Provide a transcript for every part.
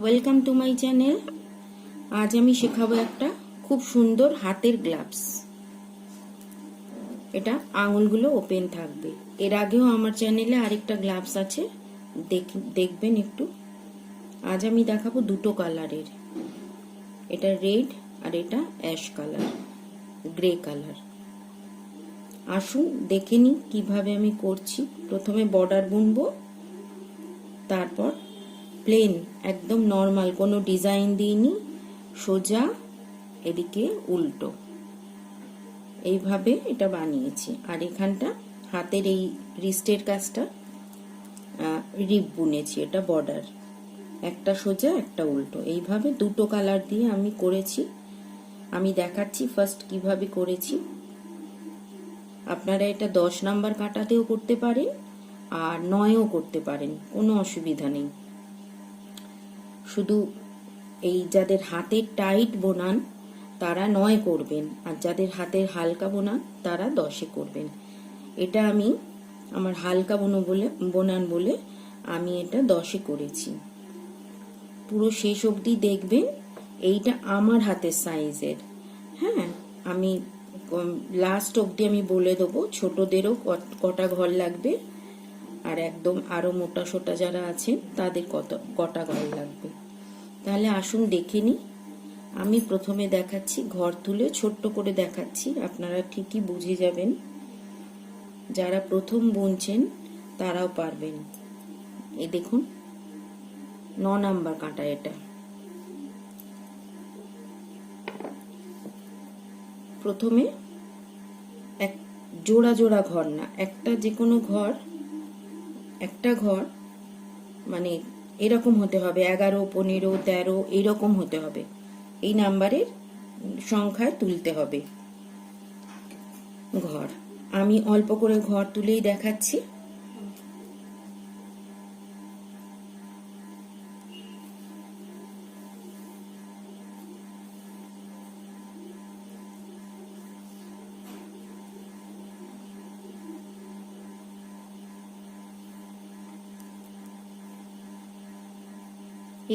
Welcome to my channel. আজ আমি শেখাবো একটা খুব সুন্দর হাতের গ্লাভস। এটা আঙুলগুলো ওপেন থাকবে। এর আগেও আমার চ্যানেলে আরেকটা গ্লাভস আছে, দেখবেন একটু। আজ আমি দেখাবো দুটো কালারের, এটা রেড আর এটা অ্যাশ কালার, গ্রে কালার। আসুন দেখে নিই কিভাবে আমি করছি। প্রথমে বর্ডার বুনবো, তারপর প্লেন একদম নর্মাল, কোনো ডিজাইন দিইনি, সোজা এদিকে উল্টো, এইভাবে এটা বানিয়েছি। আর এখানটা হাতের এই রিস্টের কাজটা রিপ বুনেছি, এটা বর্ডার, একটা সোজা একটা উল্টো, এইভাবে দুটো কালার দিয়ে আমি করেছি। আমি দেখাচ্ছি ফার্স্ট কিভাবে করেছি। আপনারা এটা 10 নাম্বার কাটাতেও করতে পারেন আর 9ও করতে পারেন, কোনো অসুবিধা নেই। শুধু এই যাদের হাতের টাইট বোনান তারা 9 করবেন, আর যাদের হাতের হালকা বোনান তারা 10-এ করবেন। এটা আমি আমার হালকা বোনান বলে আমি এটা 10-এ করেছি। পুরো শেষ অবধি দেখবেন। এইটা আমার হাতের সাইজের, হ্যাঁ। আমি লাস্ট অবধি আমি বলে দেবো ছোটদেরও কটা ঘর লাগবে, আর একদম আরো মোটা সোটা যারা আছেন তাদের কটা ঘর লাগবে। তাহলে আসুন দেখে নিই। আমি প্রথমে দেখাচ্ছি, ঘর তুলে ছোট্ট করে দেখাচ্ছি, আপনারা ঠিকই বুঝে যাবেন। যারা প্রথম বুনছেন তারাও পারবেন। এই দেখুন 9 নাম্বার কাঁটা। এটা প্রথমে এক জোড়া জোড়া ঘর না, একটা যে কোনো ঘর, একটা ঘর মানে এরকম হতে হবে, 11, 15, 13 এইরকম হতে হবে। এই নাম্বারের সংখ্যায় তুলতে হবে ঘর। আমি অল্প করে ঘর তুলেই দেখাচ্ছি।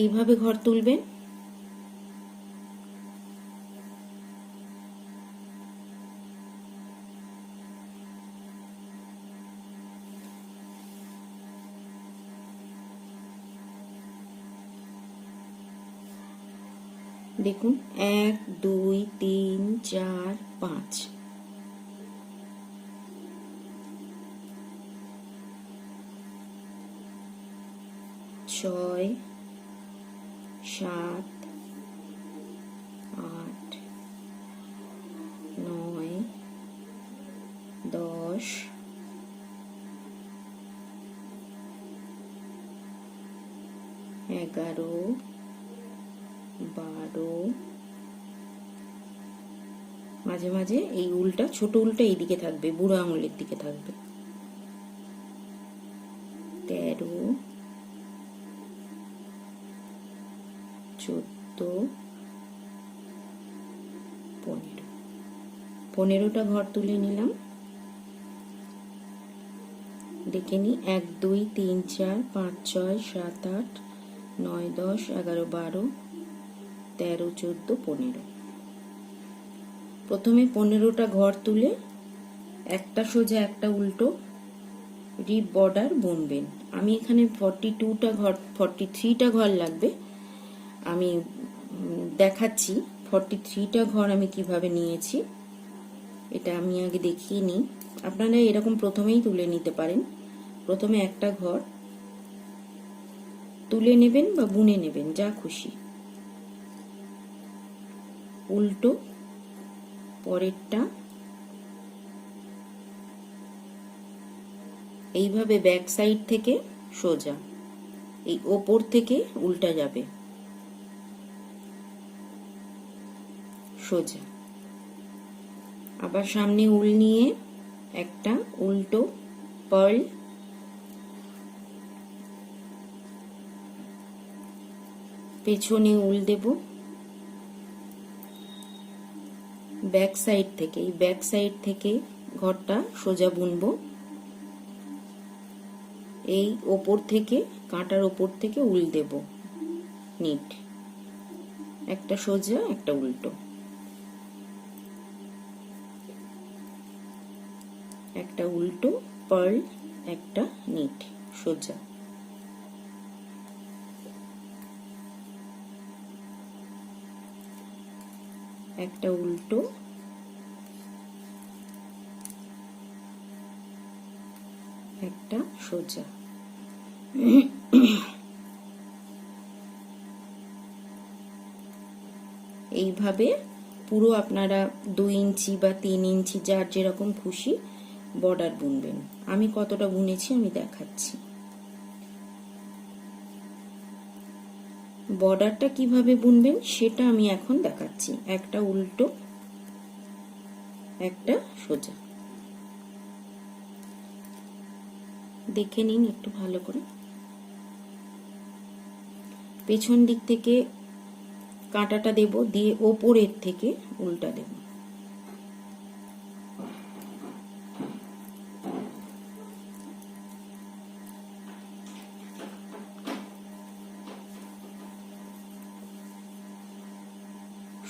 এইভাবে ঘর তুলবেন। দেখুন 1, 2, 3, 4, 5, 6, 7, 8, 9, 10, 11, 12, মাঝে মাঝে এই উল্টা, ছোট উল্টা এইদিকে থাকবে, বুড়ো আঙুলের দিকে থাকবে। 13, 14, 15, 15টা ঘর তুলে নিলাম। দেখে নি 1, 2, 3, 4, 5, 6, 7, 8, 9, 10, 11, 12, 13, 14, 15। প্রথমে 15টা ঘর তুলে একটা সোজা একটা উল্টো রিপ বর্ডার বুনবেন। আমি এখানে 43টা ঘর লাগবে। আমি দেখাচ্ছি 43টা ঘর আমি কিভাবে নিয়েছি। এটা আমি আগে দেখিয়ে নিই। আপনারা এরকম প্রথমেই তুলে নিতে পারেন। প্রথমে একটা ঘর তুলে নেবেন বা বুনে নেবেন, যা খুশি। উল্টো পরেরটা এইভাবে ব্যাক সাইড থেকে সোজা, এই ওপর থেকে উল্টা যাবে সোজা। আবার সামনে উল নিয়ে একটা উল্টো পার্ল, পেছনে উল দেব ব্যাক সাইড থেকে। এই ব্যাক সাইড থেকে ঘরটা সোজা বুনবো। এই ওপর থেকে, কাঁটার ওপর থেকে উল দেব, নিট, একটা সোজা একটা উল্টো, একটা উল্টো পার্ল, একটা নিট সোজা, একটা উল্টো, একটা সোজা। এইভাবে পুরো আপনারা 2 ইঞ্চি বা 3 ইঞ্চি যার যেরকম খুশি বর্ডার বুনবেন। আমি কতটা বুনেছি আমি দেখাচ্ছি। বর্ডারটা কিভাবে বুনবেন সেটা আমি এখন দেখাচ্ছি। একটা উল্টো, একটা সোজা, দেখে নিন একটু ভালো করে। পেছন দিক থেকে কাঁটাটা দেব, দিয়ে ওপরের থেকে উল্টা দেব।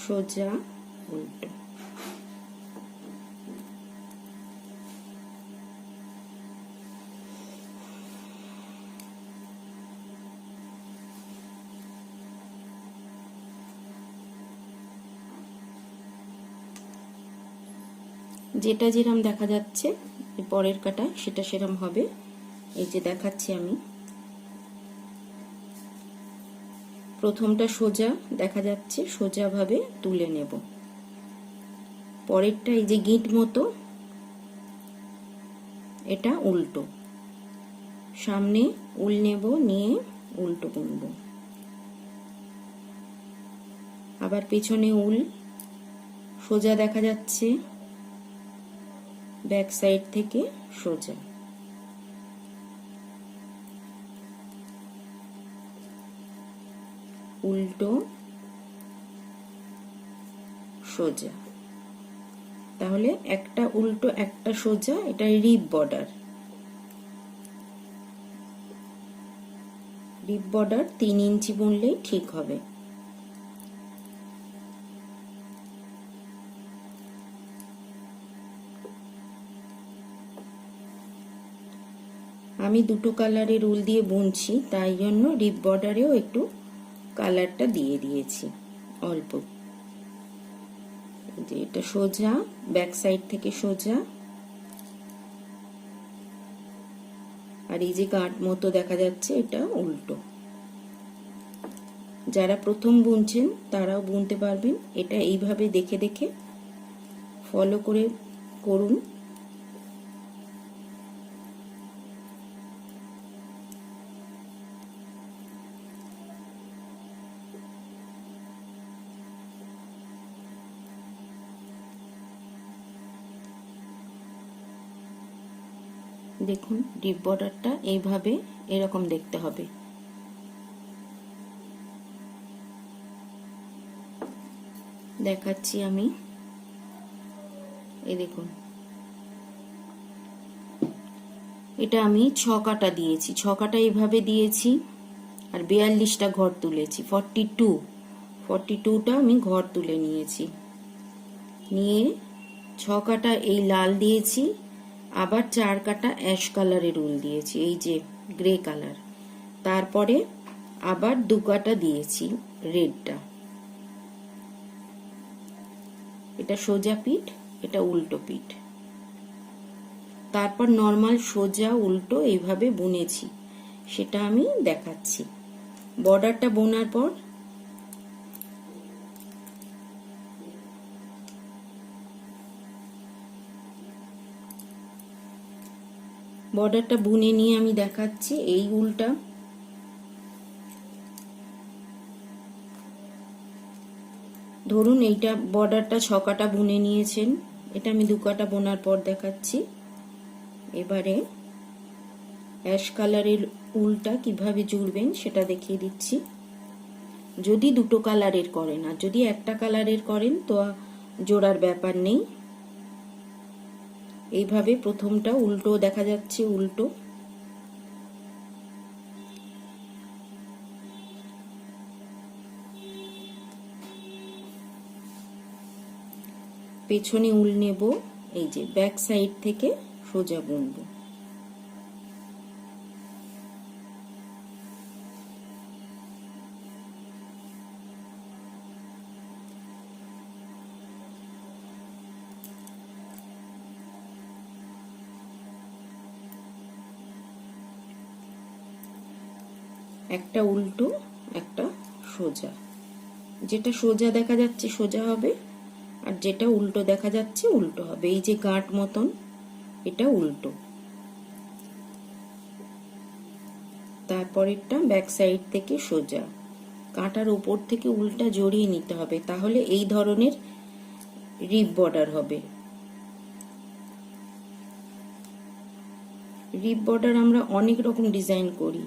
সোজা উল্টো, যেটা যেরকম দেখা যাচ্ছে পরের কাটা সেটা সেরকম হবে। এই যে দেখাচ্ছি আমি, প্রথমটা সোজা দেখা যাচ্ছে, সোজা ভাবে তুলে নেব। পরেরটা এই যে গিঁট মতো, এটা উল্টো, সামনে উল নেব, নিয়ে উল্টো বুনব। আবার পেছনে উল সোজা দেখা যাচ্ছে, ব্যাক সাইড থেকে সোজা, উল্টো সোজা। তাহলে একটা উল্টো একটা সোজা, এটা রিপ বর্ডার। রিপ বর্ডার 3 ইঞ্চি বুনলেই ঠিক হবে। আমি দুটো কালারের উল দিয়ে বুনছি, তাই জন্য রিপ বর্ডারেও একটু কালারটা দিয়ে দিয়েছি অল্প। যে এটা সোজা, ব্যাক সাইড থেকে সোজা, আর এই যে গাঁট মতো দেখা যাচ্ছে এটা উল্টো। যারা প্রথম বুনছেন তারাও বুনতে পারবেন। এটা এইভাবে দেখে দেখে ফলো করে করুন। দেখুন ডিপ বর্ডারটা এইভাবে এরকম দেখতে হবে। দেখাচ্ছি আমি, এই দেখুন এটা আমি 6 কাটা দিয়েছি, 6 কাটা এইভাবে দিয়েছি, আর 42টা ঘর তুলেছি, 42টা আমি ঘর তুলে নিয়েছি। নিয়ে 6 কাটা এই লাল দিয়েছি, আবার 4 কাটা অ্যাশ কালারের উল দিয়েছি, এই যে গ্রে কালার। তারপরে আবার 2 কাটা দিয়েছি রেডটা। এটা সোজা পিঠ, এটা উল্টো পিঠ। তারপর নর্মাল সোজা উল্টো এইভাবে বুনেছি, সেটা আমি দেখাচ্ছি। বর্ডারটা বোনার পর বর্ডারটা বুনে নিয়ে আমি দেখাচ্ছি। এই উলটা ধরুন, এইটা বর্ডারটা 6 কাটা বুনে নিয়েছেন, এটা আমি 2 কাটা বোনার পর দেখাচ্ছি। এবারে অ্যাশ কালারের উলটা কিভাবে জুড়বেন সেটা দেখিয়ে দিচ্ছি। যদি 2টো কালারের করেন, আর যদি একটা কালারের করেন তো জোড়ার ব্যাপার নেই। এইভাবে প্রথমটা উল্টো দেখা যাচ্ছে, উল্টো, পেছনে উল নেব, এই যে ব্যাক সাইড থেকে সোজা বুনবো। একটা উল্টো একটা সোজা, যেটা সোজা দেখা যাচ্ছে সোজা হবে, আর যেটা উল্টো দেখা যাচ্ছে উল্টো হবে। এই যে গাঁট মতন, এটা উল্টো। তারপরেরটা ব্যাক সাইড থেকে সোজা, কাঁটার উপর থেকে উল্টা জড়িয়ে নিতে হবে, তাহলে এই ধরনের রিপ বর্ডার হবে। রিপ বর্ডার আমরা অনেক রকম ডিজাইন করি,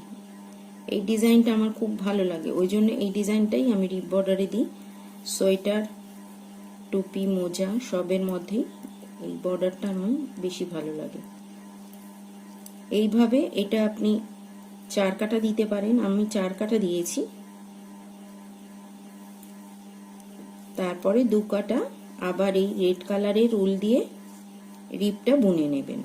এই ডিজাইনটা আমার খুব ভালো লাগে, ওই জন্য এই ডিজাইনটাই আমি রিপ বর্ডারে দিই। সোয়েটার, টুপি, মোজা সবের মধ্যেই এই বর্ডারটা আমার বেশি ভালো লাগে। এইভাবে এটা আপনি 4 কাটা দিতে পারেন, আমি 4 কাটা দিয়েছি। তারপরে 2 কাটা আবার এই রেড কালারের উল দিয়ে রিপটা বুনে নেবেন।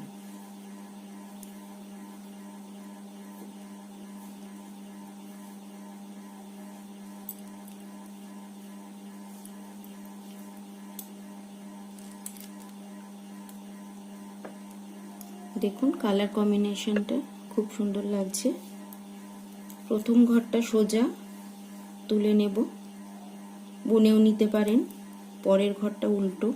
দেখুন কালার কম্বিনেশনটা খুব সুন্দর লাগছে। প্রথম ঘরটা সোজা তুলে নেব, বুনেও নিতে পারেন, পরের ঘরটা উল্টো।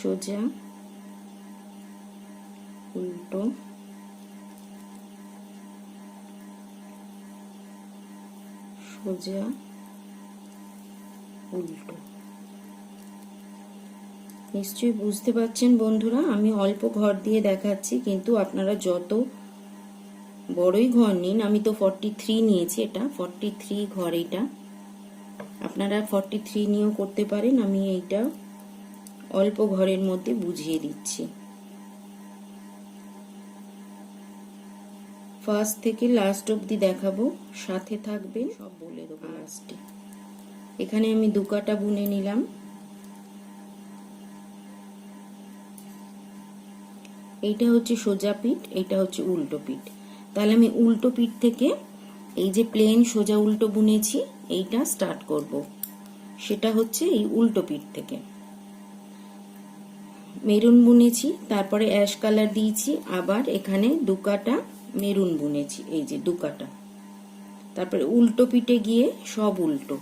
সোজা উল্টো, সোজা উল্টো। নিশ্চয়ই বুঝতে পারছেন বন্ধুরা, আমি অল্প ঘর দিয়ে দেখাচ্ছি, কিন্তু আপনারা যত বড়ই ঘর নিন, আমি তো 43 নিয়েছি, এটা 43 ঘর, এটা আপনারা 43 নিয়েও করতে পারেন। আমি এইটা অল্প ঘরের মধ্যে বুঝিয়ে দিচ্ছি। ফার্স্ট থেকে লাস্ট অবধি দেখাবো, সাথে থাকবেন, সব বলে দেবো লাস্টে। এখানে আমি 2 কাটা বুনে নিলাম। এইটা হচ্ছে সোজা পিঠ, এইটা হচ্ছে উল্টো পিঠ। তাহলে আমি উল্টো পিঠ থেকে এই যে প্লেন সোজা উল্টো বুনেছি, এইটা স্টার্ট করব। সেটা হচ্ছে এই উল্টো পিঠ থেকে মেরুন বুনেছি, তারপরে অ্যাশ কালার দিয়েছি, আবার এখানে 2 কাটা মেরুন বুনেছি, এই যে 2 কাটা। তারপরে উল্টো পিঠে গিয়ে সব উল্টো,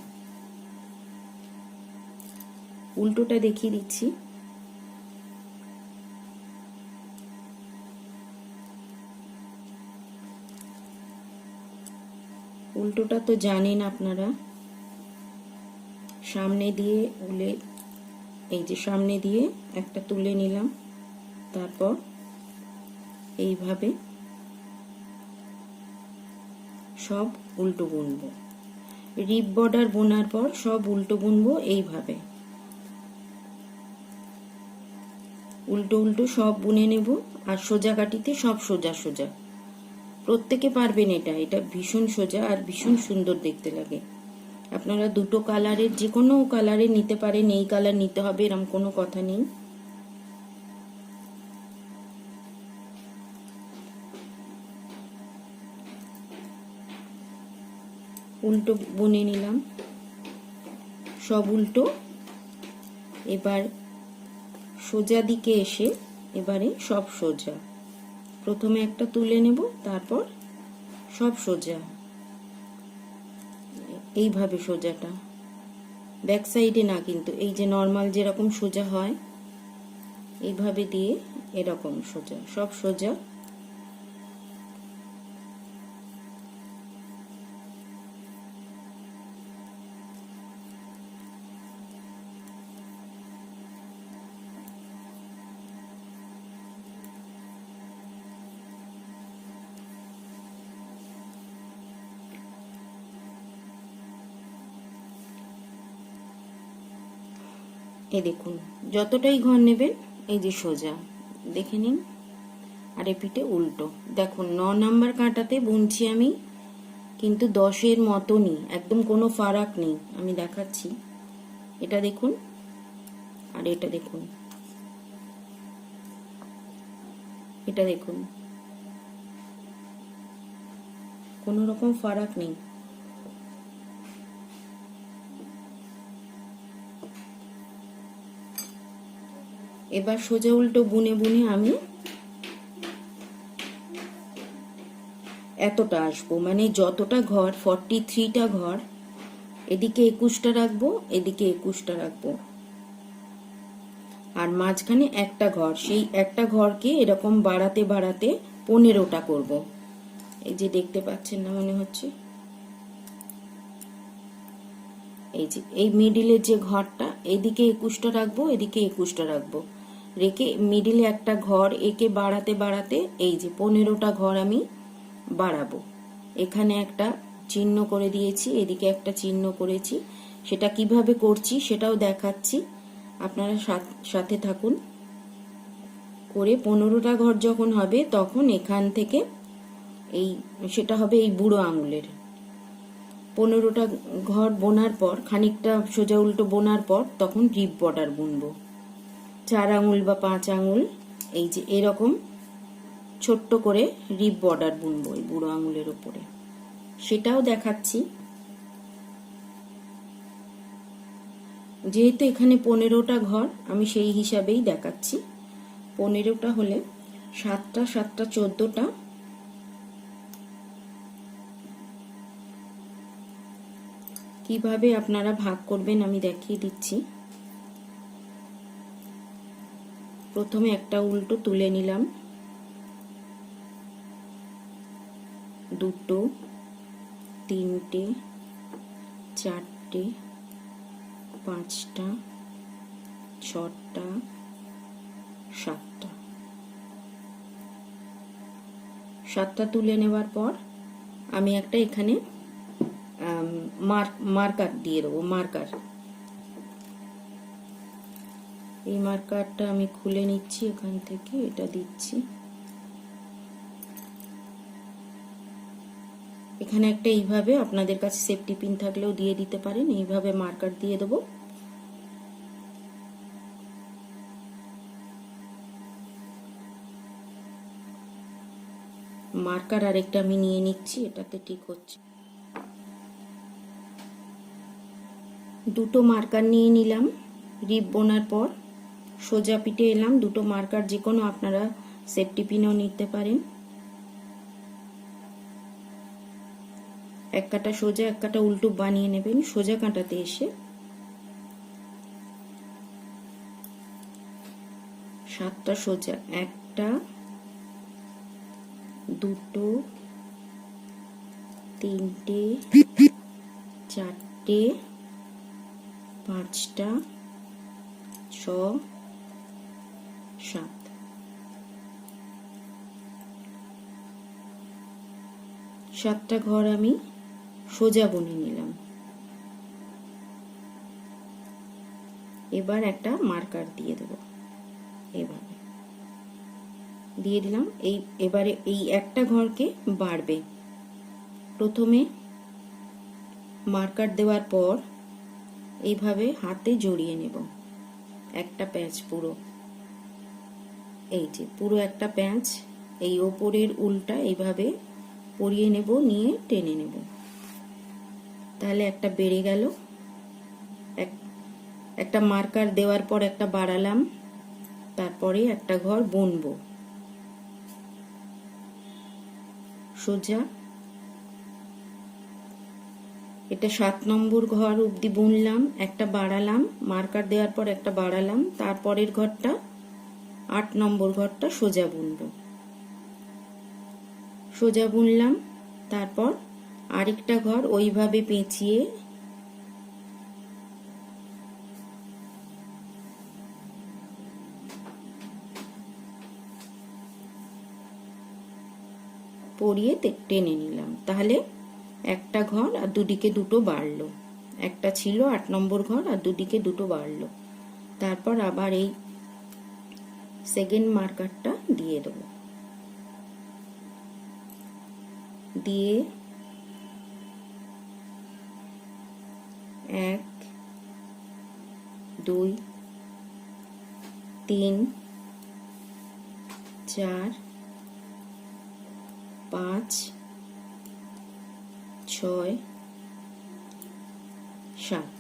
উল্টোটা দেখিয়ে দিচ্ছি। উল্টোটা তো জানেন আপনারা, সামনে দিয়ে উলে, এই যে সামনে দিয়ে একটা তুলে নিলাম, তারপর এইভাবে সব উল্টো বুনবো। রিপ বর্ডার বোনার পর সব উল্টো বুনবো এইভাবে, উল্টো উল্টো সব বুনে নেব। আর সোজা কাটিতে সব সোজা সোজা, প্রত্যেকে পারবেন এটা, এটা ভীষণ সোজা আর ভীষণ সুন্দর দেখতে লাগে। আপনারা 2টো কালারের যে কোনো কালারে নিতে পারেন, এই কালার নিতে হবে এরকম কোনো কথা নেই। উল্টো বুনে নিলাম, সব উল্টো। এবার সোজা দিকে এসে এবারে সব সোজা, প্রথমে একটা তুলে নেব, তারপর সব সোজা এইভাবে। সোজাটা ব্যাক সাইডে না, কিন্তু এই যে নর্মাল যেরকম সোজা হয় এইভাবে দিয়ে এরকম সোজা, সব সোজা। এই দেখুন যতটাই ঘর নেবেন এই যে সোজা দেখে নিন, আর এ পিঠে উল্টো। দেখুন 9 নাম্বার কাঁটাতে বুনছি আমি, কিন্তু 10-এর মতনই, একদম কোনো ফারাক নেই। আমি দেখাচ্ছি, এটা দেখুন আর এটা দেখুন, এটা দেখুন, কোনো রকম ফারাক নেই। এবার সোজা উল্টো বুনে বুনে আমি এতটা আসবো, মানে যতটা ঘর 43টা ঘর, এদিকে 21টা রাখবো, এদিকে 21টা রাখবো, আর মাঝখানে একটা ঘর, সেই একটা ঘরকে এরকম বাড়াতে বাড়াতে 15টা করব। এই যে দেখতে পাচ্ছেন না মনে হচ্ছে, এই যে এই মিডিলের যে ঘরটা, এদিকে 21টা রাখবো, এদিকে 21টা রাখবো, রেখে মিডিলে একটা ঘর একে বাড়াতে বাড়াতে এই যে 15টা ঘর আমি বাড়াবো। এখানে একটা চিহ্ন করে দিয়েছি, এদিকে একটা চিহ্ন করেছি, সেটা কিভাবে করছি সেটাও দেখাচ্ছি, আপনারা সাথে থাকুন। করে 15টা ঘর যখন হবে তখন এখান থেকে এই সেটা হবে এই বুড়ো আঙুলের। 15টা ঘর বোনার পর খানিকটা সোজা উল্টো বোনার পর তখন রিপ বর্ডার বুনবো, 4 আঙুল বা 5 আঙুল, এই যে এরকম ছোট্ট করে রিপ বর্ডার বুনবো এই বুড়ো আঙুলের উপরে, সেটাও দেখাচ্ছি। যেহেতু এখানে 15টা ঘর, আমি সেই হিসাবেই দেখাচ্ছি। 15টা হলে 7টা 7টা 14টা, কিভাবে আপনারা ভাগ করবেন আমি দেখিয়ে দিচ্ছি। প্রথমে একটা উল্টো তুলে নিলাম, দুটো, তিনটে, চারটে, 5টা, 6টা, 7টা। 7টা তুলে নেবার পর আমি একটা এখানে মার্কার দিয়ে দেবো, মার্কার। এই মার্কারটা আমি খুলে নিচ্ছি এখান থেকে, এটা দিচ্ছি এখানে একটা, এইভাবে আপনাদের কাছে সেফটি পিন থাকলেও দিয়ে দিতে পারেন, এইভাবে মার্কার দিয়ে দেবো। মার্কার আরেকটা আমি নিয়ে নিচ্ছি, এটাতে ঠিক হচ্ছে। দুটো মার্কার নিয়ে নিলাম, রিপ বোনার পর সোজা পিঠে এলাম, দুটো মার্কার যে কোনো আপনারা সেফটি পিনও নিতে পারেন। এক কাটা সোজা এক কাটা উল্টো বানিয়ে নেবেন, সোজা কাঁটাতে এসে 7টা সোজা, একটা, দুটো, তিনটে, চারটে, 5টা, 6, 7। 7টা ঘর আমি সোজা বুনে নিলাম। এবার একটা মার্কার দিয়ে দেব, এভাবে দিয়ে দিলাম। এবারে এই একটা ঘরকে বাড়বে, প্রথমে মার্কার দেওয়ার পর এইভাবে হাতে জড়িয়ে নেব একটা প্যাঁচ, পুরো এই যে পুরো একটা প্যাঁচ, এই ওপরের উলটা এইভাবে পরিয়ে নেব, নিয়ে টেনে নেব, তাহলে একটা বেড়ে গেল। একটা মার্কার দেওয়ার পর একটা বাড়ালাম, তারপরে একটা ঘর বুনবো সোজা, এটা 7 নম্বর ঘর অবধি বুনলাম, একটা বাড়ালাম, মার্কার দেওয়ার পর একটা বাড়ালাম, তারপরের ঘরটা 8 নম্বর ঘরটা সোজা বুনবো, সোজা বুনলাম, তারপর আরেকটা ঘর ওইভাবে পেঁচিয়ে পরিয়ে টেনে নিলাম, তাহলে একটা ঘর আর দুদিকে দুটো বাড়লো, একটা ছিল 8 নম্বর ঘর আর দুদিকে দুটো বাড়লো। তারপর আবার এই সেকেন্ড মার্কারটা দিয়ে দেব, দিয়ে 1 2 3 4 5 6 7,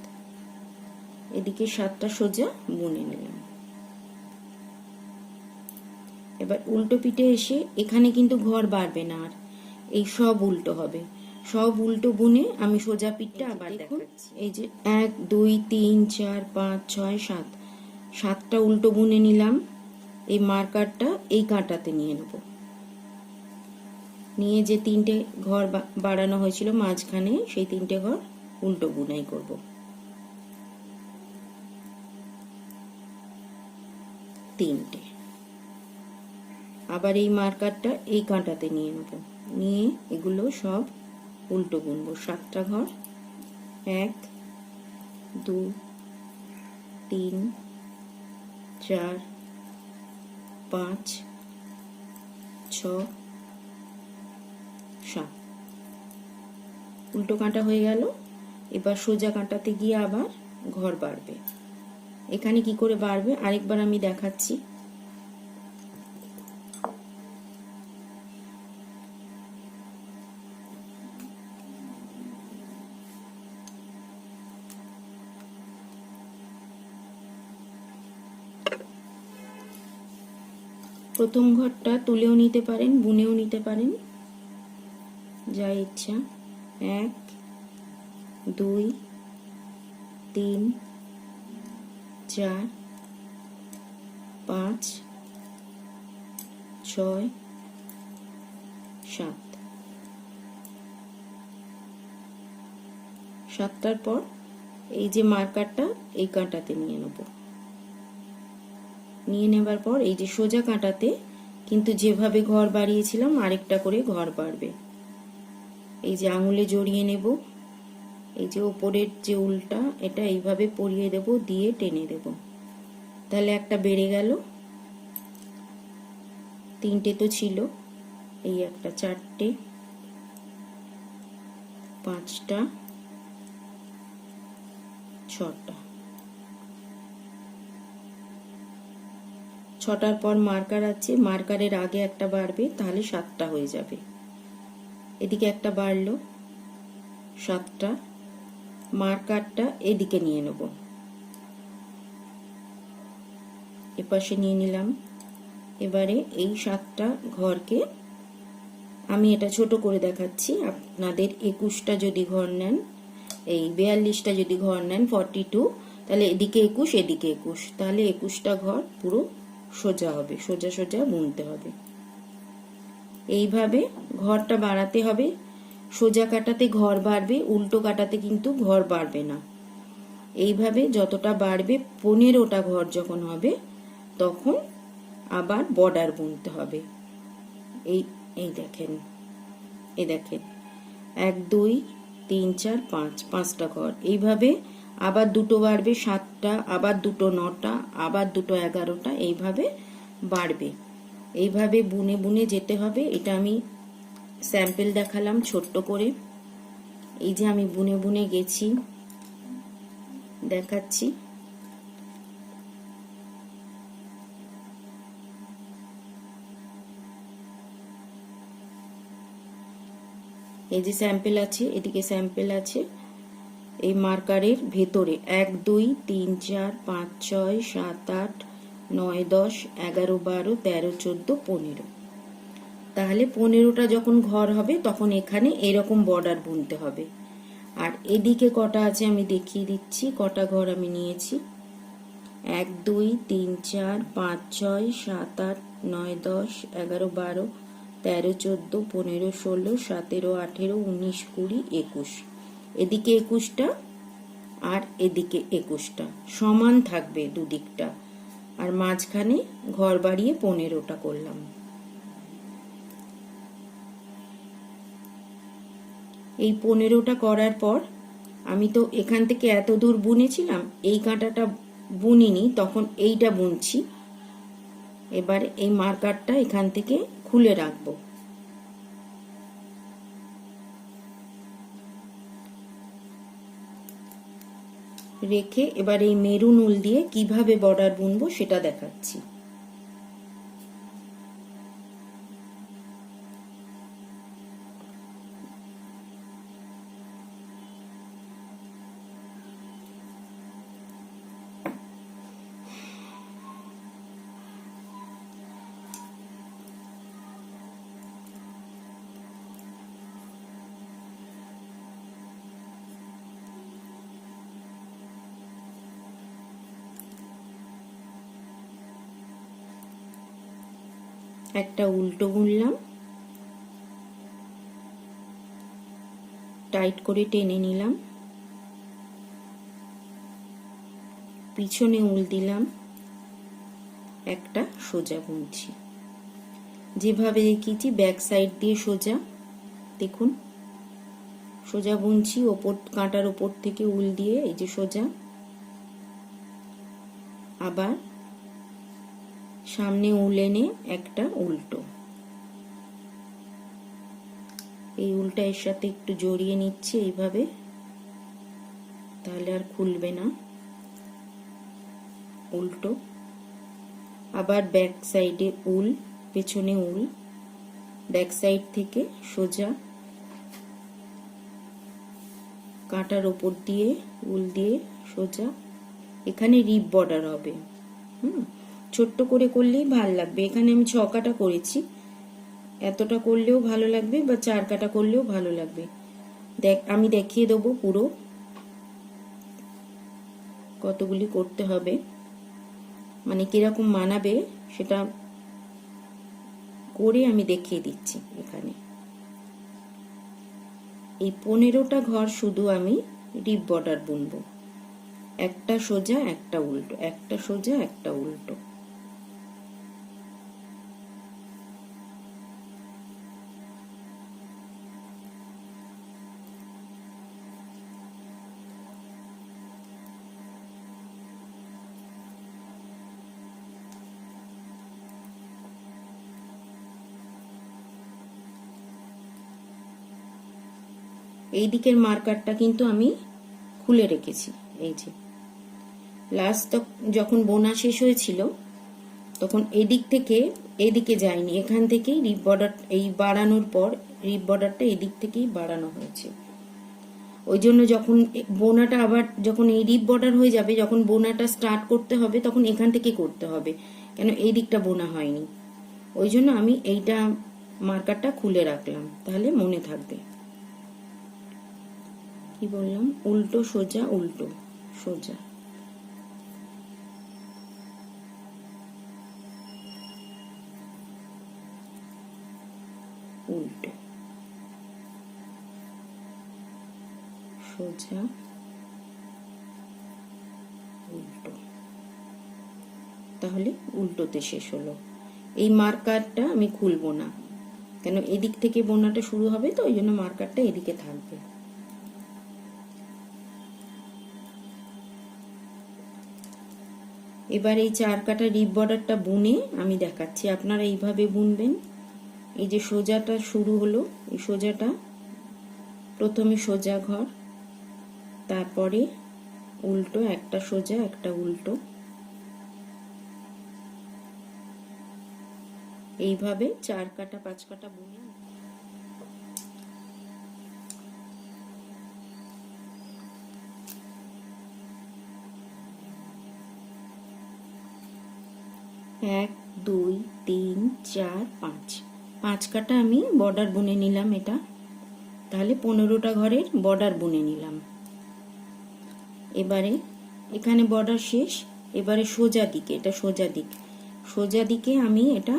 এদিকে 7টা সোজা বুনে নিলাম। এবার উল্টো পিঠে এসে এখানে কিন্তু ঘর বাড়বে না, আর এই সব উল্টো হবে, সব উল্টো বুনে আমি সোজা পিঠটা আবার দেখাচ্ছি। এই যে 1 2 3 4 5 6 7, 7টা উল্টো বুনে নিলাম। এই মার্কারটা এই কাঁটাতে নিয়ে নেব, নিয়ে যে 3টে ঘর বাড়ানো হয়েছিল মাঝখানে, সেই 3টে ঘর উল্টো বুনাই করব। তিনটে। আবার এই মার্কারটা এই কাঁটাতে নিয়ে নেব, নিয়ে এগুলো সব উল্টো বুনবো। 7টা ঘর, 1 2 3 4 5 6 7, উল্টো কাঁটা হয়ে গেল। এবার সোজা কাঁটাতে গিয়ে আবার ঘর বাড়বে। এখানে কি করে বাড়বে আরেকবার আমি দেখাচ্ছি। প্রথম ঘরটা তুলেও নিতে পারেন, বুনেও নিতে পারেন, যা ইচ্ছা। 1 2 3 4 5 6 7, 7টার পর এই যে মার্কারটা এই কাঁটাতে নিয়ে নেব, নিয়ে নেবার পর এই যে সোজা কাঁটাতে কিন্তু যেভাবে ঘর বাড়িয়েছিলাম আরেকটা করে ঘর বাড়বে। এই যে আঙুলে জড়িয়ে নেব, এই যে ওপরের যে উল্টা এটা এইভাবে পরিয়ে দেব, দিয়ে টেনে দেব, তাহলে একটা বেড়ে গেল। 3টে তো ছিল, এই একটা 4টে 5টা 6টা। 6টার পর মার্কার আছে, মার্কারের আগে একটা বাড়বে, তাহলে 7টা হয়ে যাবে। এদিকে একটা বাড়লো, 7টা। মার্কারটা এদিকে নিয়ে নেব, এপাশে নিয়ে নিলাম। এবারে এই 7টা ঘরকে আমি এটা ছোট করে দেখাচ্ছি। আপনাদের 21টা যদি ঘর নেন, এই 42টা যদি ঘর নেন 42, তাহলে এদিকে 21 এদিকে 21, তাহলে 21টা ঘর পুরো সোজা হবে, সোজা সোজা বুনতে হবে। এইভাবে ঘরটা বাড়াতে হবে। সোজা কাটাতে ঘর বাড়বে, উল্টো কাটাতে কিন্তু ঘর বাড়বে না। এইভাবে যতটা বাড়বে 15টা ঘর যখন হবে তখন আবার বর্ডার বুনতে হবে। এই এই দেখেন, এই দেখেন 1 2 3 4 5, 5টা ঘর। এইভাবে আবার দুটো বাড়বে 7টা, আবার দুটো 9টা, আবার দুটো 11টা, এইভাবে বাড়বে। এইভাবে বুনে বুনে যেতে হবে। এটা আমি স্যাম্পল দেখালাম ছোট্ট করে। এই যে আমি বুনে বুনে গেছি, দেখাচ্ছি। এই যে স্যাম্পল আছে, এদিকে স্যাম্পল আছে। এই মার্কারের ভেতরে 1 2 3 4 5 6 7 8 9 10 11 12 13 14 15, তাহলে 15টা যখন ঘর হবে তখন এখানে এরকম বর্ডার বুনতে হবে। আর এদিকে কটা আছে আমি দেখিয়ে দিচ্ছি, কটা ঘর আমি নিয়েছি। 1 2 3 4 5 6 7 8 9 10 11 12 13 14 15 16 17 18 19 20 21, এদিকে 21টা আর এদিকে 21টা সমান থাকবে দুদিকটা, আর মাঝখানে ঘর বাড়িয়ে 15টা করলাম। এই 15টা করার পর আমি তো এখান থেকে এত দূর বুনেছিলাম, এই কাঁটাটা বুনিনি তখন এইটা বুনছি। এবার এই মার্কারটা এখান থেকে খুলে রাখবো। রেখে এবার এই মেরুন উল দিয়ে কিভাবে বর্ডার বুনবো সেটা দেখাচ্ছি। একটা উল্টো বুনলাম, টাইট করে টেনে নিলাম, পিছনে উল দিলাম, একটা সোজা বুনছি যেভাবে দেখিয়েছি ব্যাক সাইড দিয়ে সোজা। দেখুন সোজা বুনছি, ওপর কাঁটার ওপর থেকে উল দিয়ে এই যে সোজা, আবার সামনে উল এনে একটা উল্টো, এই উলটা এর সাথে একটু জড়িয়ে নিচ্ছে এইভাবে, তাহলে আর খুলবে না। উল্টো, আবার ব্যাক সাইডে উল, পেছনে উল, ব্যাক সাইড থেকে সোজা, কাঁটার ওপর দিয়ে উল দিয়ে সোজা। এখানে রিপ বর্ডার হবে। ছোট্ট করে করলেই ভালো লাগবে। এখানে আমি 6 কাটা করেছি, এতটা করলেও ভালো লাগবে বা 4 কাটা করলেও ভালো লাগবে। আমি দেখিয়ে দেবো পুরো কতগুলি করতে হবে, মানে কিরকম মানাবে সেটা করে আমি দেখিয়ে দিচ্ছি। এখানে এই 15টা ঘর শুধু আমি রিপ বর্ডার বুনবো, একটা সোজা একটা উল্টো, একটা সোজা একটা উল্টো। এই দিকের মার্কারটা কিন্তু আমি খুলে রেখেছি। এই যে লাস্ট যখন বোনা শেষ হয়েছিল তখন এদিক থেকে এদিকে যায়নি, এখান থেকেই রিপ বর্ডার, এই বাড়ানোর পর রিপ বর্ডারটা এদিক থেকেই বাড়ানো হয়েছে। ওই জন্য যখন বোনাটা আবার যখন এই রিপ বর্ডার হয়ে যাবে, যখন বোনাটা স্টার্ট করতে হবে তখন এখান থেকে করতে হবে, কেন এই দিকটা বোনা হয়নি। ওই জন্য আমি এইটা মার্কারটা খুলে রাখলাম, তাহলে মনে থাকবে। কি বললাম? উল্টো সোজা উল্টো সোজা, উল্টো সোজা উল্টো, তাহলে উল্টোতে শেষ হলো। এই মার্কারটা আমি খুলবো না, কেন এদিক থেকে বোনাটা শুরু হবে, তো ওই জন্য মার্কারটা এদিকে থাকবে। এবার এই 4 কাটা রিপ বর্ডারটা বুনে আমি দেখাচ্ছি, আপনারা এইভাবে বুনবেন। এই যে সোজাটা শুরু হলো, এই সোজাটা প্রথমে সোজা ঘর, তারপরে উল্টো, একটা সোজা একটা উল্টো, এইভাবে 4 কাটা 5 কাটা বুনে এক 2 3 4 5 কাটা আমি বর্ডার বুনে নিলাম। এটা তাহলে 15টা ঘরের বর্ডার বুনে নিলাম। এবারে এখানে বর্ডার শেষ, এবারে সোজা দিকে, এটা সোজা দিক, সোজা দিকে আমি এটা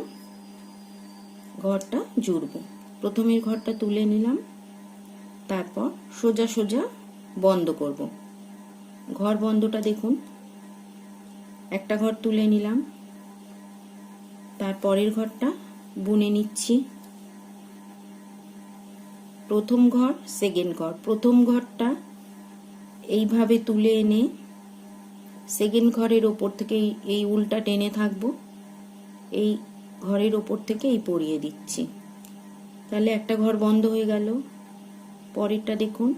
ঘরটা জুড়বো। প্রথমের ঘরটা তুলে নিলাম, তারপর সোজা সোজা বন্ধ করব। ঘর বন্ধটা দেখুন, একটা ঘর তুলে নিলাম, তারপরের ঘরটা বুনে নিচ্ছি। প্রথম ঘর, সেকেন্ড ঘর, প্রথম ঘরটা এইভাবে তুলে এনে সেকেন্ড ঘরের ওপর থেকে এই উলটা টেনে থাকবো, এই ঘরের ওপর থেকে এই পরিয়ে দিচ্ছি, তাহলে একটা ঘর বন্ধ হয়ে গেল। পরেরটা দেখুন,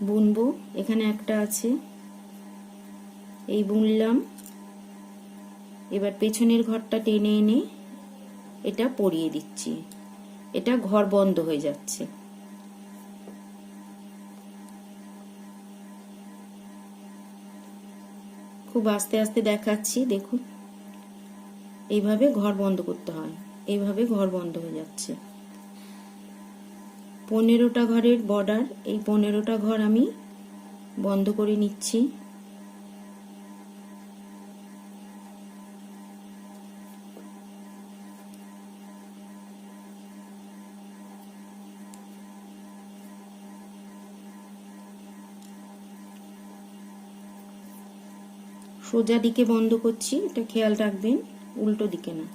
বুনবো, এখানে একটা আছে, এই বুনলাম, এবার পেছনের ঘরটা টেনে এনে এটা পরিয়ে দিচ্ছি, এটা ঘর বন্ধ হয়ে যাচ্ছে। খুব আস্তে আস্তে দেখাচ্ছি, দেখুন এইভাবে ঘর বন্ধ করতে হয়, এইভাবে ঘর বন্ধ হয়ে যাচ্ছে। 15টা ঘরের বর্ডার, এই 15টা ঘর আমি বন্ধ করে নিচ্ছি। সোজা দিকে বন্ধ করছি, এটা খেয়াল রাখবেন, উল্টো দিকে না।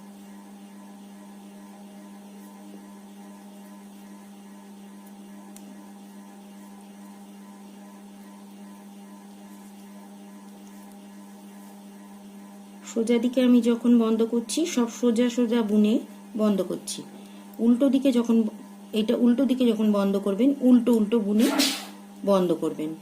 সোজা দিকে আমি যখন বন্ধ করছি সব সোজা সোজা বুনে বন্ধ করছি, উল্টো দিকে যখন, এটা উল্টো দিকে যখন বন্ধ করবেন উল্টো উল্টো বুনে বন্ধ করবেন।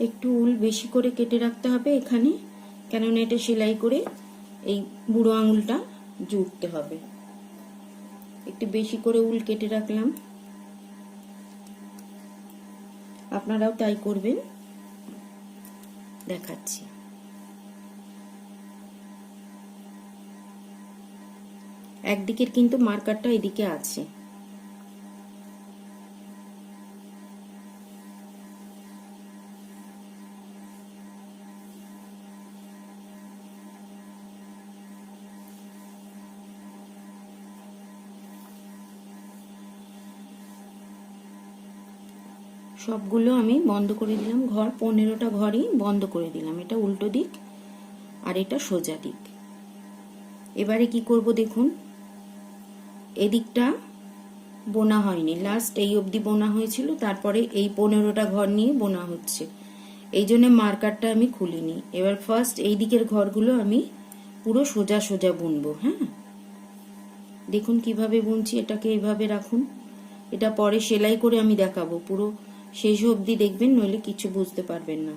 একটু উল বেশি করে কেটে রাখতে হবে এখানে, কেননা এটা সেলাই করে এই বুড়ো আঙুলটা জুড়তে হবে। একটু বেশি করে উল কেটে রাখলাম, আপনারাও তাই করবেন, দেখাচ্ছি। একদিকের কিন্তু মার্কারটা এদিকে আছে, সবগুলো আমি বন্ধ করে দিলাম, ঘর 15টা ঘরই বন্ধ করে দিলাম। এটা উল্টো দিক আর এটা সোজা দিক। এবারে কি করব দেখুন, এদিকটা বোনা হয়নি, লাস্ট এই অবধি বোনা হয়েছিল, তারপরে এই 15টা ঘর নিয়ে বোনা হচ্ছে, এই জন্য মার্কারটা আমি খুলিনি। এবার ফার্স্ট এই দিকের ঘরগুলো আমি পুরো সোজা সোজা বুনবো। হ্যাঁ, দেখুন কিভাবে বুনছি, এটাকে এইভাবে রাখুন, এটা পরে সেলাই করে আমি দেখাবো, পুরো শেষ অবধি দেখবেন, নইলে কিছু বুঝতে পারবেন না।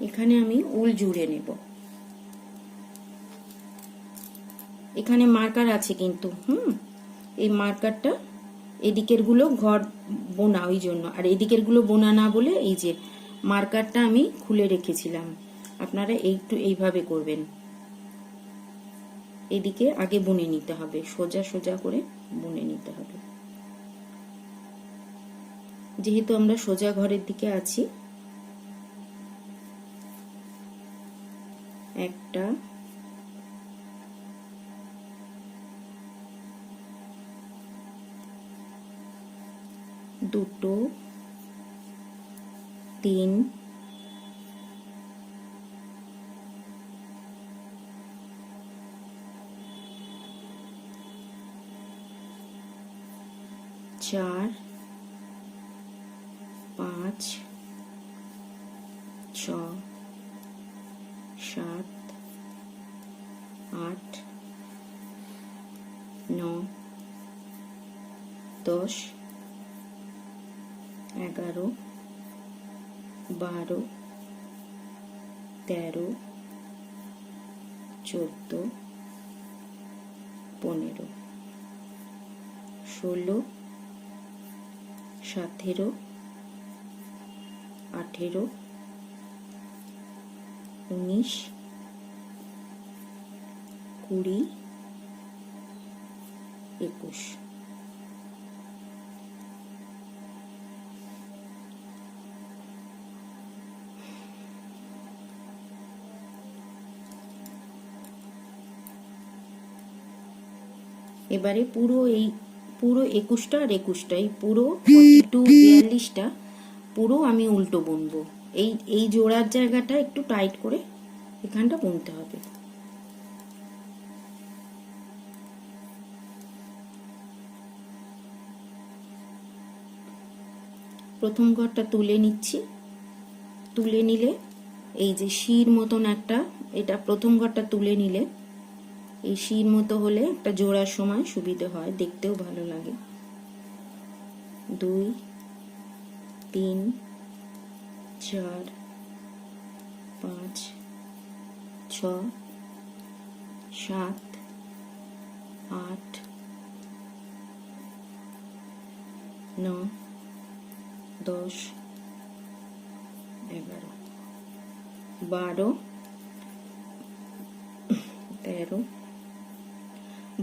এখানে আমি উল জুড়ে নেব, এখানে মার্কার আছে কিন্তু, এই মার্কারটা এদিকের গুলো ঘর বোনা, ওই জন্য, আর এদিকের গুলো বোনা না বলে এই যে মার্কারটা আমি খুলে রেখেছিলাম। আপনারা একটু এইভাবে করবেন, এদিকে আগে বুনে নিতে হবে, সোজা সোজা করে বুনে নিতে হবে। যেহেতু আমরা সোজা ঘরের দিকে আছি, একটা, দুটো, তিন, চার, পাঁচ, ছ, সাত, আট, 9, 10, 11, 12, 13, 14, 15, 16, 17, 18, 19, 20, 21। এবারে পুরো 21টা আর 21টা, এই পুরো 42-42টা পুরো আমি উল্টো বুনবো। এই জোড়ার জায়গাটা একটু টাইট করে এখানটা বুনতে হবে। প্রথম ঘরটা তুলে নিচ্ছি। তুলে নিলে এই যে শির মতন একটা, এটা প্রথম ঘরটা তুলে নিলে এই শির মতো হলে একটা জোড়ার সময় সুবিধে হয়, দেখতেও ভালো লাগে। 2, 3, 4, 5, 6, 7, 8, 9, 10, 11, 12, 13।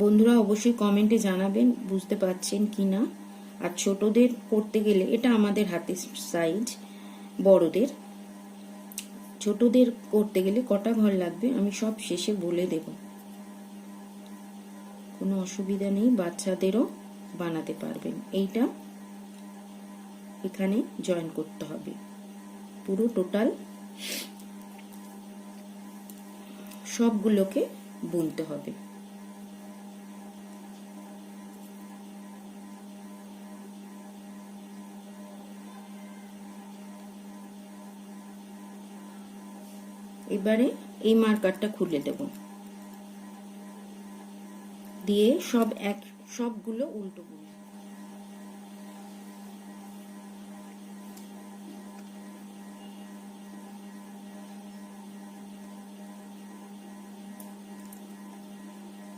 বন্ধুরা অবশ্যই কমেন্টে জানাবেন বুঝতে পারছেন কিনা। আর ছোটদের করতে গেলে এটা আমাদের হাতের সাইজ, বড়দের ছোটদের করতে গেলে কটা ঘর লাগবে আমি সব শেষে বলে দেব, কোনো অসুবিধা নেই, বাচ্চাদেরও বানাতে পারবেন। এইটা এখানে জয়েন করতে হবে, পুরো টোটাল সবগুলোকে বুনতে হবে। এবারে এই মার্কারটা খুলে দেব, দিয়ে সবগুলো উল্টো বুনব।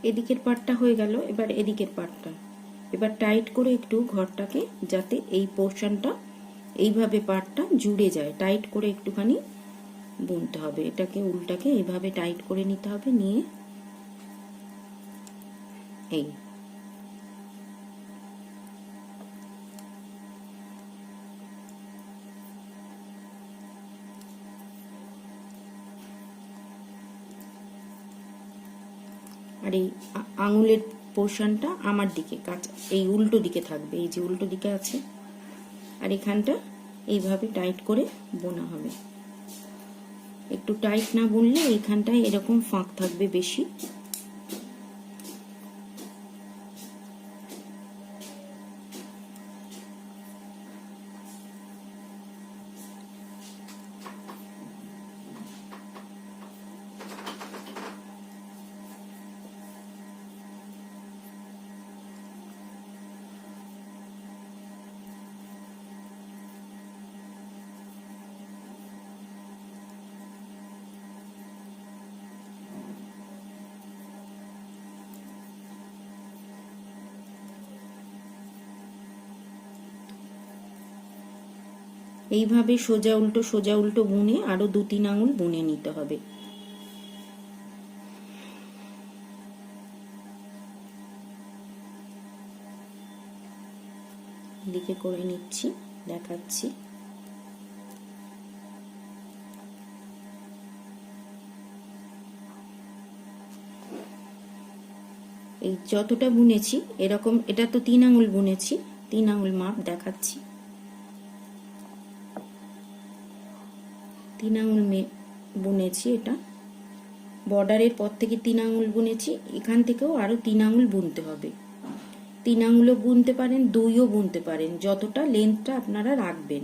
এদিকের পার্টটা হয়ে গেল, এবার এদিকের পার্টটা এবার টাইট করে একটু ঘরটাকে, যাতে এই পোর্শনটা এইভাবে পার্টটা জুড়ে যায়, টাইট করে একটুখানি বুনতে হবে। এটাকে উল্টাকে এইভাবে টাইট করে নিতে হবে, নিয়ে এই আর এই আঙুলের পোর্শনটা আমার দিকে কাঁচা, এই উল্টো দিকে থাকবে, এই যে উল্টো দিকে আছে, আর এখানটা এইভাবে টাইট করে বোনা হবে। একটু টাইট না বুনলে এইখানটায় এরকম ফাঁক থাকবে বেশি। এইভাবে সোজা উল্টো বুনে আরো 2-3 আঙুল বুনে নিতে হবে। দিকে করে নিচ্ছি, দেখাচ্ছি। এই যতটা বুনেছি এরকম, এটা তো 3 আঙুল বুনেছি, 3 আঙুল মাপ দেখাচ্ছি। 3 আঙুল বুনেছি, এটা বর্ডারের পর থেকে 3 আঙুল বুনেছি, এখান থেকেও আরো 3 আঙুল বুনতে হবে। 3 আঙুলও বুনতে পারেন, 2ও বুনতে পারেন, যতটা লেন্থটা আপনারা রাখবেন।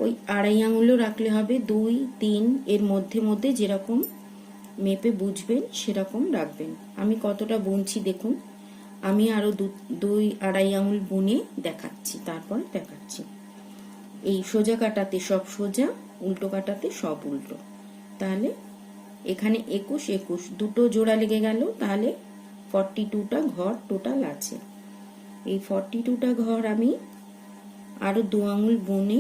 ওই 2.5 আঙুলও রাখলে হবে, 2, 3 এর মধ্যে মধ্যে যেরকম মেপে বুঝবেন সেরকম রাখবেন। আমি কতটা বুনছি দেখুন, আমি আরো 2-2.5 আঙুল বুনে দেখাচ্ছি, তারপরে দেখাচ্ছি। এই সোজা কাটাতে সব সোজা, উল্টো কাটাতে সব উল্টো। তাহলে এখানে 21 দুটো জোড়া লেগে গেল, তাহলে 42টা ঘর টোটাল আছে। এই 42টা ঘর আমি আরো 2 আঙুল বুনে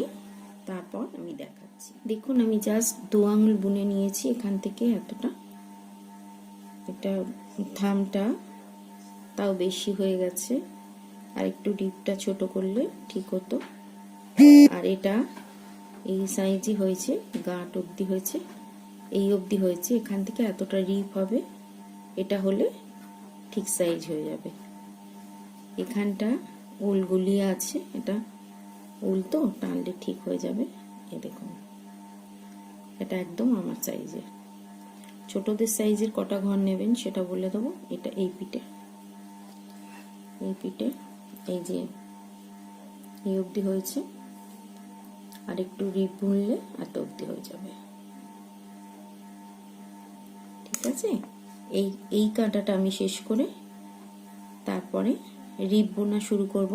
তারপর আমি দেখাচ্ছি। দেখুন আমি জাস্ট 2 আঙুল বুনে নিয়েছি এখান থেকে এতটা। এটা থামটা তাও বেশি হয়ে গেছে, আর একটু ডিপটা ছোট করলে ঠিক হতো। আর এটা এই সাইজই হয়েছে, গাঁট অবধি হয়েছে, এই অবধি হয়েছে। এখান থেকে এতটা ডিপ হবে, এটা হলে ঠিক সাইজ হয়ে যাবে। এখানটা উল গুলিয়ে আছে, এটা উল তো টানলে ঠিক হয়ে যাবে। এই দেখুন এটা একদম আমার সাইজের। ছোটদের সাইজের কটা ঘর নেবেন সেটা বলে দেবো। এটা এই পিঠে এই যে এই অবধি হয়েছে, আর একটু রিপ বুনলে এত অবধি হয়ে যাবে। ঠিক আছে, এই কাঁটাটা আমি শেষ করে তারপরে রিপ বোনা শুরু করব।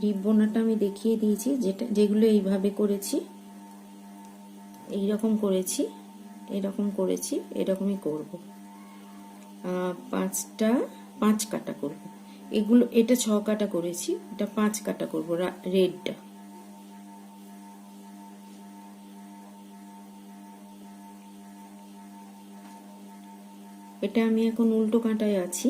রিপ বোনাটা আমি দেখিয়ে দিয়েছি, যেগুলো এইভাবে করেছি, এইরকম করেছি, এরকম করেছি, এরকমই করব। 5 কাটা করব এগুলো। এটা 6 কাটা করেছি, এটা 5 কাটা করব রেডটা। এটা আমি এখন উল্টো কাঁটায় আছি।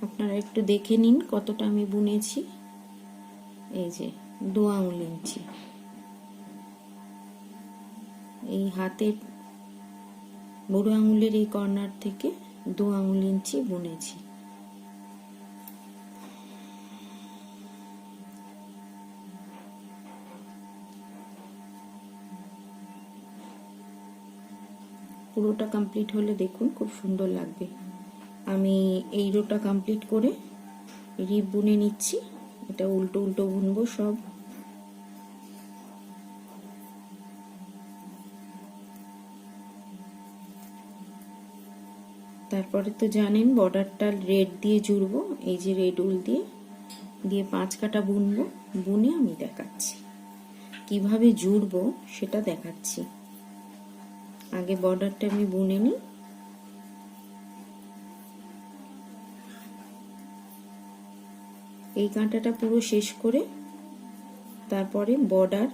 আপনারা একটু দেখে নিন কতটা আমি বুনেছি। এই যে 2 আঙুল ইঞ্চি, এই হাতের বুড়ো আঙুলের এই কর্নার থেকে 2 আঙুল ইঞ্চি বুনেছি। পুরোটা কমপ্লিট হলে দেখুন খুব সুন্দর লাগবে। আমি এই রোটা কমপ্লিট করে রিপ বুনে নিচ্ছি। এটা উল্টো উল্টো বুনবো সব। তারপরে তো জানেন বর্ডারটা রেড দিয়ে জুড়বো, এই যে রেড উল দিয়ে 5 কাটা বুনবো। বুনে আমি দেখাচ্ছি কিভাবে জুড়বো, সেটা দেখাচ্ছি। আগে বর্ডারটা আমি বুনে নিই। এই কাঁটাটা পুরো শেষ করে তারপরে বর্ডার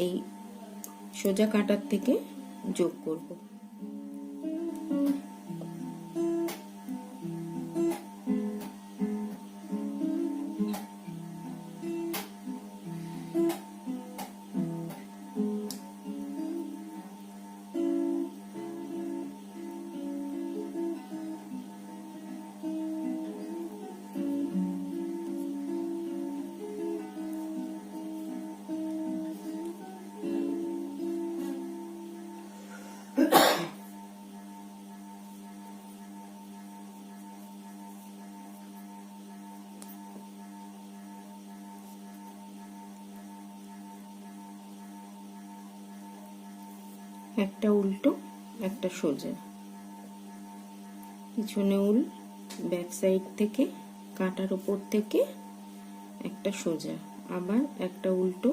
এই সোজা কাঁটার থেকে যোগ করব। একটা উল্টো একটা সোজা, পিছনে উল, ব্যাক সাইড থেকে কাঁটার উপর থেকে একটা সোজা, আবার একটা উল্টো,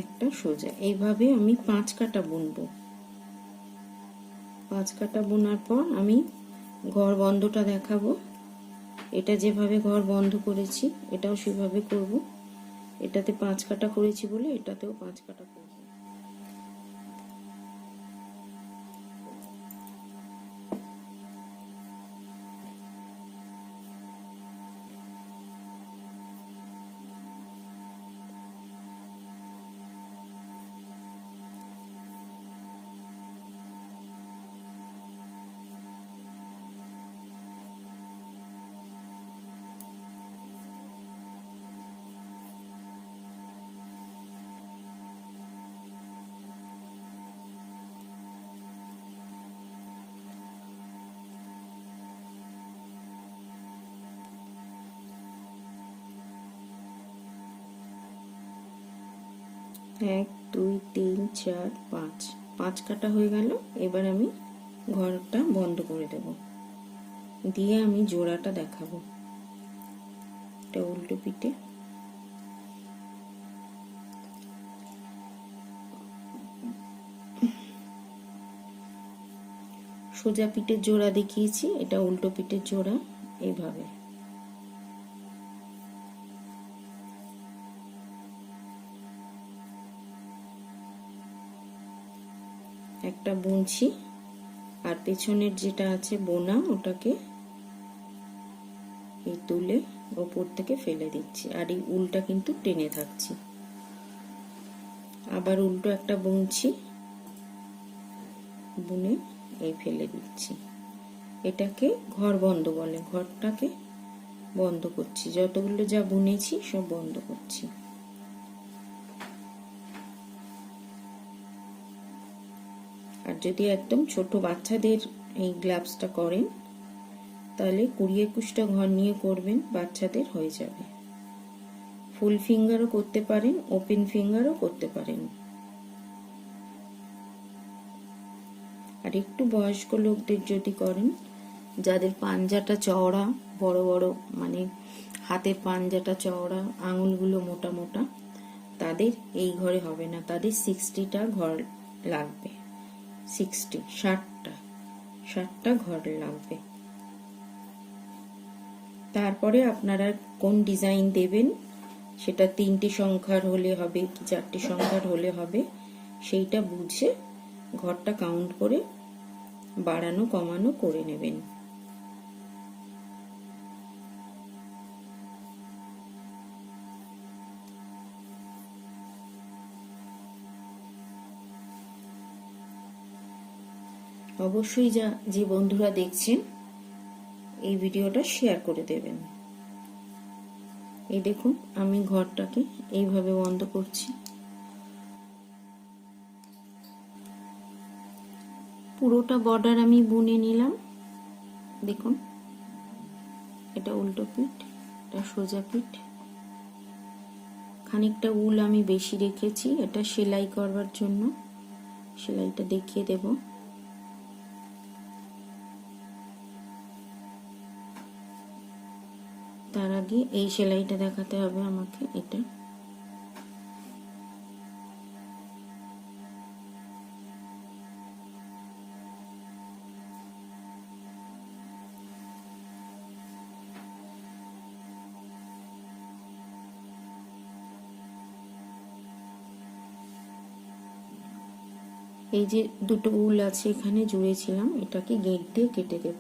একটা সোজা। এইভাবে আমি 5 কাটা বুনবো। 5 কাটা বোনার পর আমি ঘর বন্ধটা দেখাবো। এটা যেভাবে ঘর বন্ধ করেছি এটাও সেভাবে করব। এটাতে 5 কাটা করেছি বলে এটাতেও 5 কাটা করব। 1 2 3 4 5 5 কাটা হয়ে গেল। এবার আমি ঘরটা বন্ধ করে দেব, দিয়ে আমি জোড়াটা দেখাবো। এটা উল্টো পিঠে, সোজা পিঠের জোড়া দেখিয়েছি, এটা উল্টো পিঠের জোড়া। এইভাবে একটা বুনছি, আর পেছনের যেটা আছে বোনা ওটাকে এই তুলে ওপর থেকে ফেলে দিচ্ছি, আর এই উলটা কিন্তু টেনে থাকছি। আবার উল্টো একটা বুনছি, বুনে এই ফেলে দিচ্ছি। এটাকে ঘর বন্ধ বলে, ঘরটাকে বন্ধ করছি, যতগুলো যা বুনেছি সব বন্ধ করছি। আর যদি একদম ছোট বাচ্চাদের এই গ্লাভসটা করেন তাহলে 20-21টা ঘর নিয়ে করবেন, বাচ্চাদের হয়ে যাবে। ফুল ফিঙ্গারও করতে পারেন, ওপেন ফিঙ্গারও করতে পারেন। আর একটু বয়স্ক লোকদের যদি করেন, যাদের পাঞ্জাটা চওড়া, বড় বড় মানে হাতের পাঞ্জাটা চওড়া, আঙুলগুলো মোটা মোটা, তাদের এই ঘরে হবে না, তাদের 60টা ঘর লাগবে। 60টা ঘর লাগবে। তারপরে আপনারা কোন ডিজাইন দেবেন, সেটা 3টে সংখ্যার হলে হবে কি 4টে সংখ্যার হলে হবে, সেইটা বুঝে ঘরটা কাউন্ট করে বাড়ানো কমানো করে নেবেন। অবশ্যই যে বন্ধুরা দেখছেন এই ভিডিওটা শেয়ার করে দেবেন। এই দেখুন আমি ঘরটাকে এইভাবে বন্ধ করছি। পুরোটা বর্ডার আমি বুনে নিলাম। দেখুন এটা উল্টো পিঠ, এটা সোজা পিঠ। খানিকটা উল আমি বেশি রেখেছি, এটা সেলাই করবার জন্য, সেলাইটা দেখিয়ে দেব। তার আগে এই সেলাইটা দেখাতে হবে আমাকে। এটা এই যে দুটো উল আছে এখানে জুড়েছিলাম, এটাকে গিঁট দিয়ে কেটে দেব।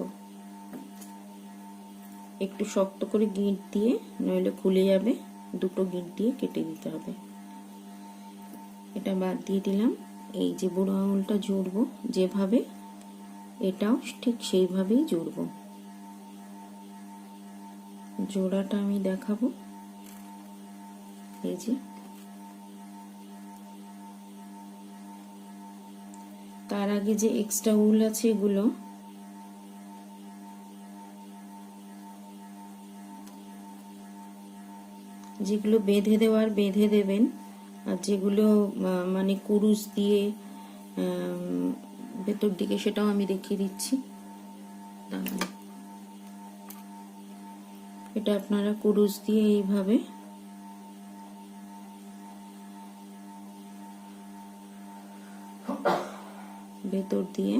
একটু শক্ত করে গিঁট দিয়ে, নইলে খুলে যাবে, দুটো গিঁট দিয়ে কেটে দিতে হবে। এটা বাদ দিয়ে দিলাম। এই যে বুড়ো আঙুলটা জুড়বো যেভাবে, এটাও ঠিক সেইভাবেই জুড়বো। জোড়াটা আমি দেখাবো। এই যে, তার আগে যে এক্সট্রা উল আছে এগুলো যেগুলো বেঁধে দেওয়ার বেঁধে দেবেন, আর যেগুলো মানে কুরুশ দিয়ে ভেতর দিকে, সেটাও আমি দেখিয়ে দিচ্ছি। এটা আপনারা কুরুশ দিয়ে এইভাবে ভেতর দিয়ে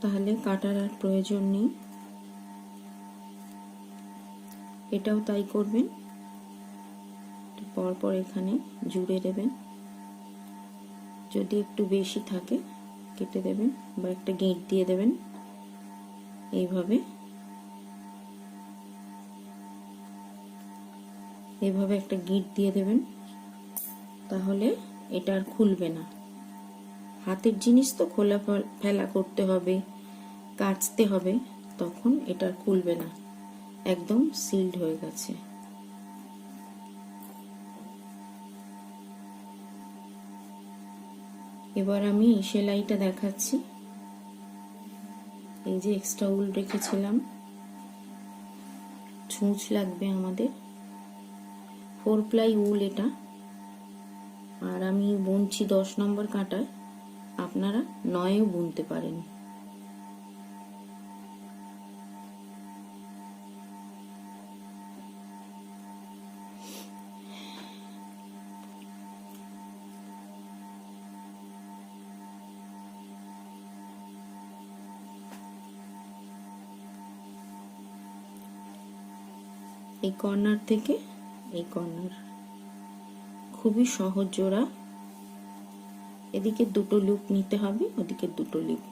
তাহলে কাটার আর প্রয়োজন নেই। এটাও তাই করবেন, পরপর এখানে জুড়ে দেবেন। যদি একটু বেশি থাকে কেটে দেবেন, বা একটা গিঁট দিয়ে দেবেন। এইভাবে একটা গিঁট দিয়ে দেবেন, তাহলে এটা আর খুলবে না। হাতের জিনিস তো খোলা ফেলা করতে হবে, কাচতে হবে, তখন এটা খুলবে না, একদম সিলড হয়ে গেছে। এবার আমি সেলাইটা দেখাচ্ছি। এই যে এক্সট্রা উল রেখেছিলাম, ছুঁচ লাগবে আমাদের, 4 প্লাই উল এটা, আর আমি বুনছি 10 নম্বর কাঁটায়, আপনারা 9-এও বুনতে পারেন। এই কর্নার থেকে এই কর্নার, খুবই সহজ জোড়া। এদিকে দুটো লুপ নিতে হবে, ওদিকে দুটো লুপ।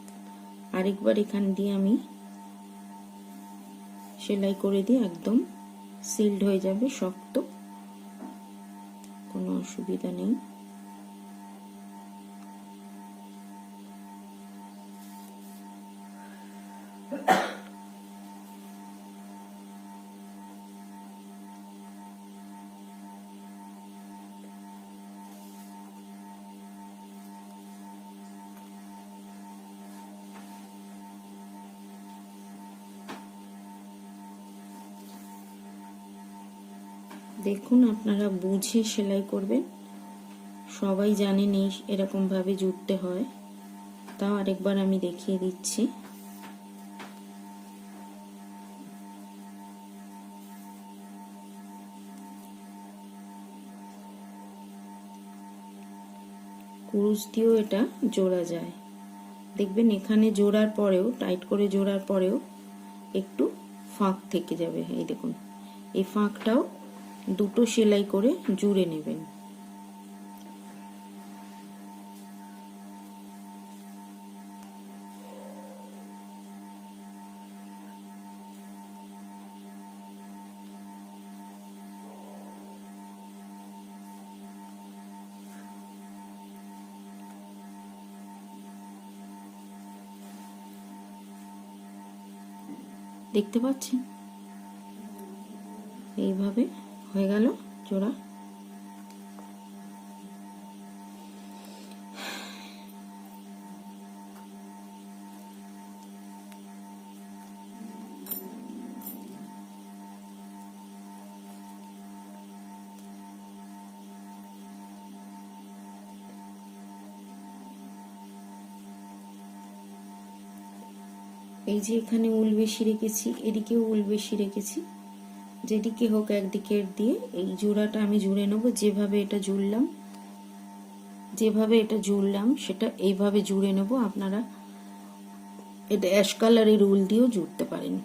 আরেকবার এখান দিয়ে আমি সেলাই করে দিয়ে একদম সিলড হয়ে যাবে, শক্ত, কোনো অসুবিধা নেই। দেখুন, আপনারা বুঝে সেলাই করবেন, সবাই জানেন এই এরকম ভাবে জুড়তে হয়, তাও আরেকবার আমি দেখিয়ে দিচ্ছি। কুরুশ দিয়েও এটা জোড়া যায়, দেখবেন এখানে জোড়ার পরেও, টাইট করে জোড়ার পরেও একটু ফাঁক থেকে যাবে। এই দেখুন, এই ফাঁকটাও দুটো সেলাই করে জুড়ে নেবেন। দেখতে পাচ্ছেন, এইভাবে হয়ে গেল জোড়া। এই যে এখানে উল বেশি রেখেছি, এদিকেও উল বেশি রেখেছি, যেদিকে হোক একদিকের দিয়ে এই জোড়াটা আমি জুড়ে নেবো। যেভাবে এটা জুড়লাম সেটা এইভাবে জুড়ে নেব। আপনারা এটা অ্যাশ কালারের উল দিয়েও জুড়তে পারেন।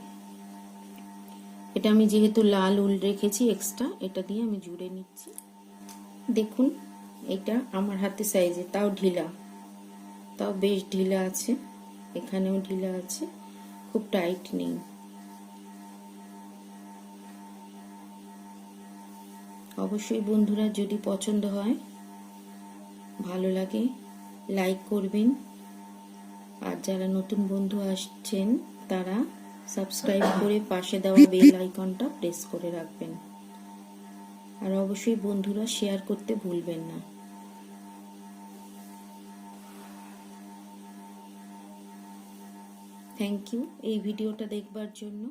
এটা আমি যেহেতু লাল উল রেখেছি এক্সট্রা, এটা দিয়ে আমি জুড়ে নিচ্ছি। দেখুন, এটা আমার হাতে সাইজে, তাও ঢিলা, তাও বেশ ঢিলা আছে, এখানেও ঢিলা আছে, খুব টাইট নেই। অবশ্যই বন্ধুরা, যদি পছন্দ হয়, ভালো লাগে, লাইক করবেন, আর যারা নতুন বন্ধু আসছেন তারা সাবস্ক্রাইব করে পাশে দেওয়া বেল আইকনটা প্রেস করে রাখবেন। আর অবশ্যই বন্ধুরা শেয়ার করতে ভুলবেন না। থ্যাংক ইউ এই ভিডিওটা দেখবার জন্য।